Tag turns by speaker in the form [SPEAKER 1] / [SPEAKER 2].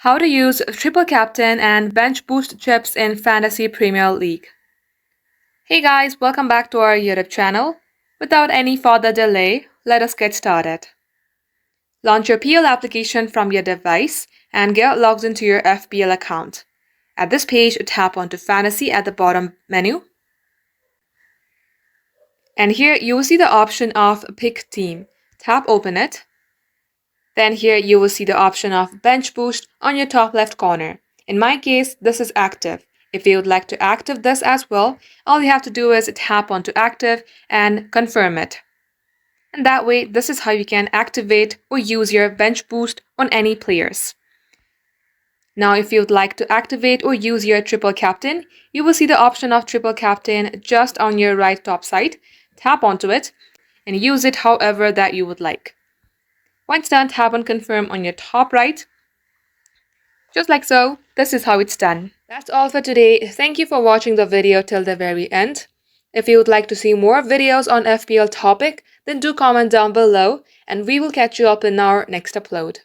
[SPEAKER 1] How to use triple captain and bench boost chips in Fantasy Premier League. Hey guys, welcome back to our YouTube channel. Without any further delay, let us get started. Launch your PL application from your device and get logged into your FPL account. At this page, tap onto Fantasy at the bottom menu. And here you will see the option of Pick Team. Tap Open it. Then here you will see the option of Bench Boost on your top left corner. In my case, this is active. If you would like to active this as well, all you have to do is tap onto active and confirm it. And that way, this is how you can activate or use your bench boost on any players. Now, if you would like to activate or use your triple captain, you will see the option of triple captain just on your right top side. Tap onto it and use it however that you would like. Once done, tap on confirm on your top right. Just like so, this is how it's done. That's all for today. Thank you for watching the video till the very end. If you would like to see more videos on FPL topic, then do comment down below and we will catch you up in our next upload.